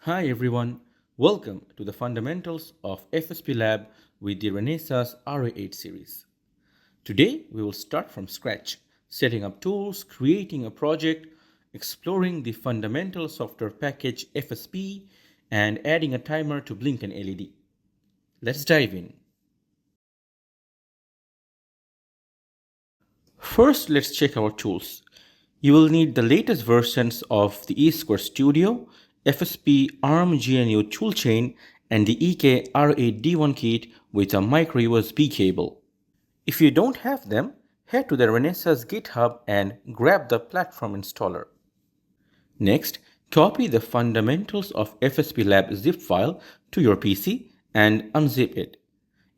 Hi everyone, welcome to the Fundamentals of FSP Lab with the Renesas RA8 series. Today we will start from scratch, setting up tools, creating a project, exploring the fundamental software package FSP, and adding a timer to blink an LED. Let's dive in. First, let's check our tools. You will need the latest versions of the E-Square Studio, FSP ARM GNU toolchain, and the EK R8D1 kit with a micro USB cable. If you don't have them, head to the Renesas GitHub and grab the platform installer. Next, copy the Fundamentals of FSP Lab zip file to your PC and unzip it.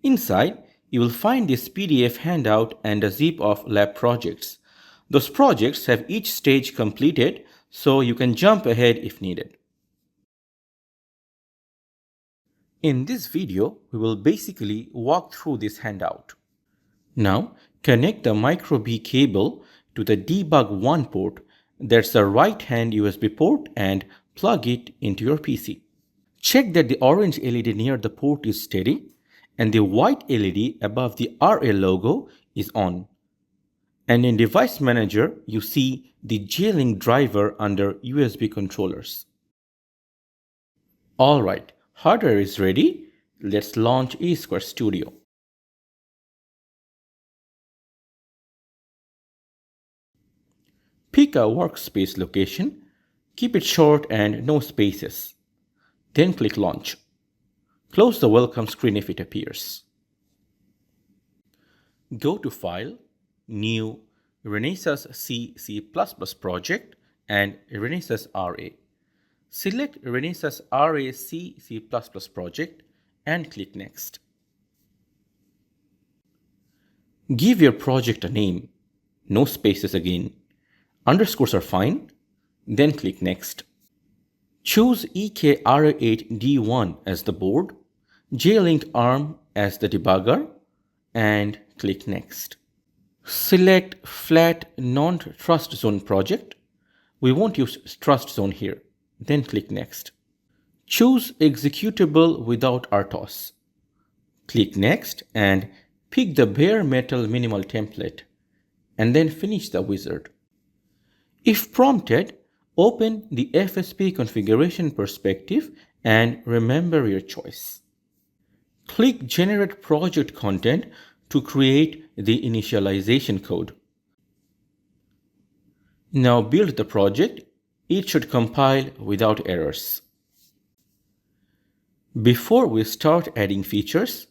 Inside, you will find this PDF handout and a zip of lab projects. Those projects have each stage completed, so you can jump ahead if needed. In this video, we will basically walk through this handout. Now, connect the micro B cable to the debug 1 port, that's the right-hand USB port, and plug it into your PC. Check that the orange LED near the port is steady and the white LED above the RA logo is on. And in Device Manager, you see the J-Link driver under USB controllers. Alright, hardware is ready. Let's launch E-Square Studio. Pick a workspace location. Keep it short and no spaces. Then click Launch. Close the welcome screen if it appears. Go to File, New, Renesas C++ project, and Renesas RA. Select Renesas RA C++ project and click Next. Give your project a name. No spaces again. Underscores are fine. Then click Next. Choose EKR8D1 as the board, J-Link ARM as the debugger, and click Next. Select Flat Non-Trustzone project. We won't use Trustzone here. Then click Next. Choose Executable without RTOS. Click Next and pick the bare metal minimal template, and then finish the wizard. If prompted, open the FSP configuration perspective and remember your choice. Click Generate Project Content to create the initialization code. Now build the project. It should compile without errors. Before we start adding features,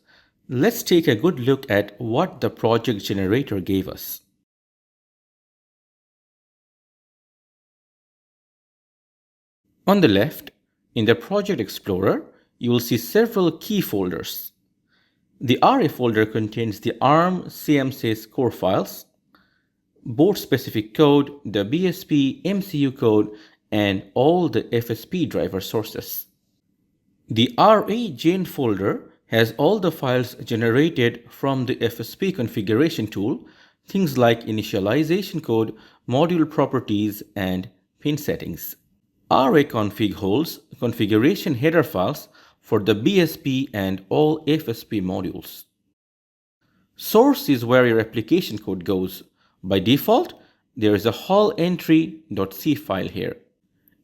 let's take a good look at what the project generator gave us. On the left, in the Project Explorer, you will see several key folders. The RA folder contains the ARM CMSIS core files, board-specific code, the BSP MCU code, and all the FSP driver sources. The RA Gen folder has all the files generated from the FSP configuration tool, things like initialization code, module properties, and pin settings. RA-config holds configuration header files for the BSP and all FSP modules. Source is where your application code goes. By default, there is a hallentry.c file here.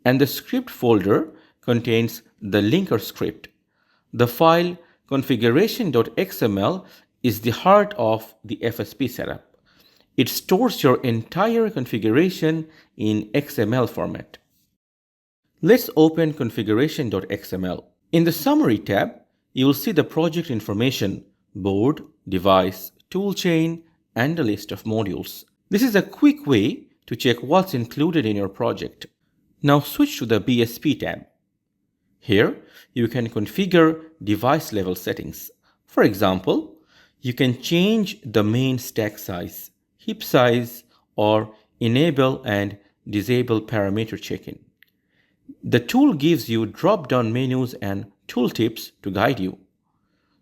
And the script folder contains the linker script. The file configuration.xml is the heart of the FSP setup. It stores your entire configuration in XML format. Let's open configuration.xml. In the Summary tab, you will see the project information, board, device, toolchain, and a list of modules. This is a quick way to check what's included in your project. Now switch to the BSP tab. Here, you can configure device level settings. For example, you can change the main stack size, heap size, or enable and disable parameter check-in. The tool gives you drop-down menus and tooltips to guide you.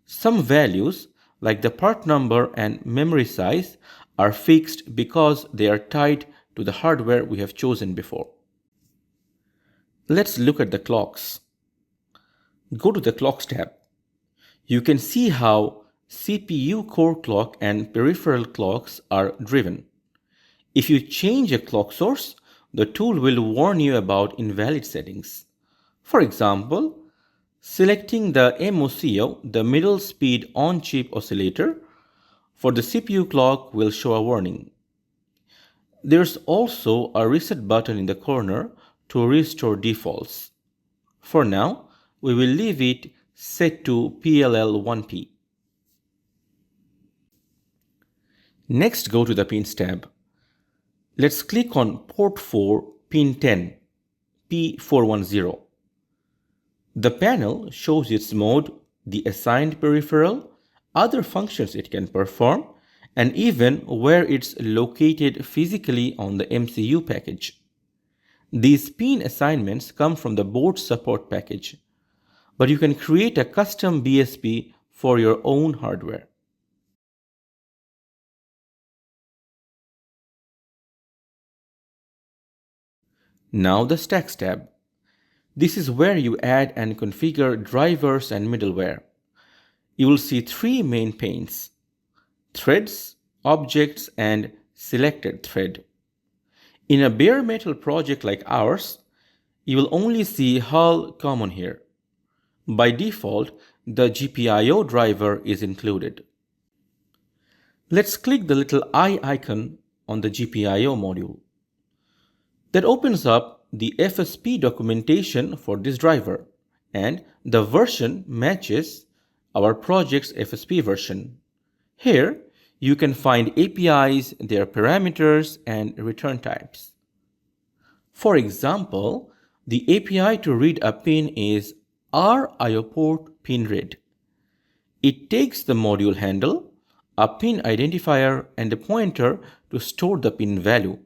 Some values, like the part number and memory size, are fixed because they are tied to the hardware we have chosen before. Let's look at the clocks. Go to the Clocks tab. You can see how CPU core clock and peripheral clocks are driven. If you change a clock source, the tool will warn you about invalid settings. For example, selecting the MOCO, the middle speed on-chip oscillator, for the CPU clock will show a warning. There's also a reset button in the corner to restore defaults. For now, we will leave it set to PLL1P. Next, go to the Pins tab. Let's click on port 4, pin 10, P410. The panel shows its mode, the assigned peripheral, other functions it can perform, and even where it's located physically on the MCU package. These pin assignments come from the board support package, but you can create a custom BSP for your own hardware. Now the Stacks tab. This is where you add and configure drivers and middleware. You will see three main panes: threads, objects, and selected thread. In a bare metal project like ours, you will only see hull common here. By default, the GPIO driver is included. Let's click the little eye icon on the GPIO module. That opens up the FSP documentation for this driver, and the version matches our project's FSP version. Here, you can find APIs, their parameters, and return types. For example, the API to read a pin is RIOPort pin read. It takes the module handle, a pin identifier, and a pointer to store the pin value,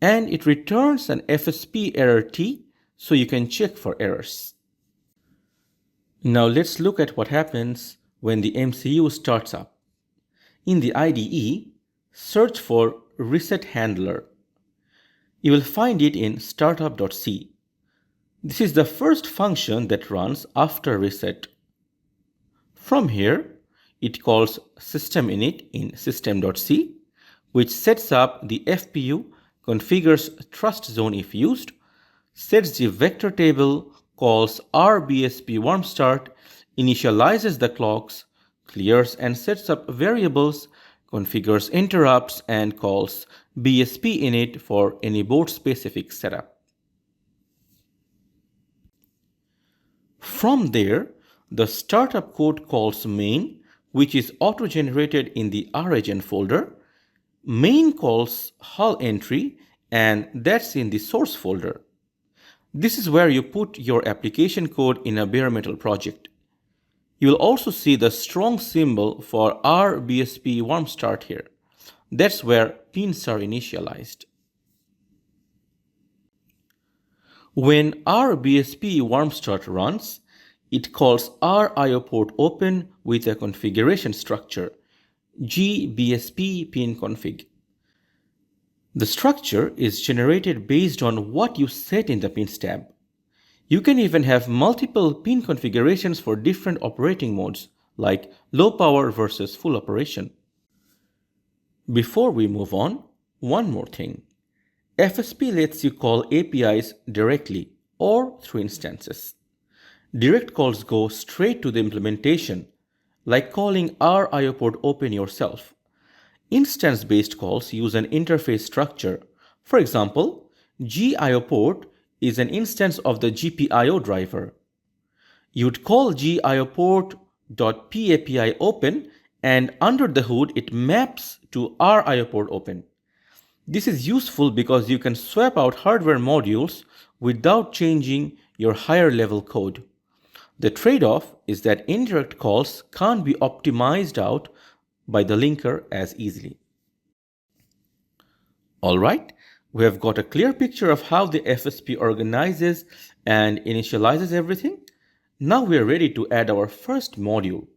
and it returns an FSP error T so you can check for errors. Now let's look at what happens when the MCU starts up. In the IDE, search for reset handler. You will find it in startup.c. This is the first function that runs after reset. From here, it calls system_init in system.c, which sets up the FPU, configures Trustzone if used, sets the vector table, calls RBSP warm start, initializes the clocks, clears and sets up variables, configures interrupts, and calls BSP init for any board specific setup. From there, the startup code calls main, which is auto-generated in the RAGEN folder. Main calls hull entry, and that's in the source folder. This is where you put your application code in a bare metal project. You will also see the strong symbol for RBSP warm start here. That's where pins are initialized. When RBSP warm start runs, it calls RIOPort open with a configuration structure, GBSP pin config. The structure is generated based on what you set in the Pins tab. You can even have multiple pin configurations for different operating modes, like low power versus full operation. Before we move on, one more thing. FSP lets you call APIs directly or through instances. Direct calls go straight to the implementation, like calling RIOPort open yourself. Instance-based calls use an interface structure. For example, GIOPort is an instance of the GPIO driver. You'd call GIOPort.papi open, and under the hood it maps to RIOPort open. This is useful because you can swap out hardware modules without changing your higher level code. The trade-off is that indirect calls can't be optimized out by the linker as easily. Alright, we have got a clear picture of how the FSP organizes and initializes everything. Now we are ready to add our first module.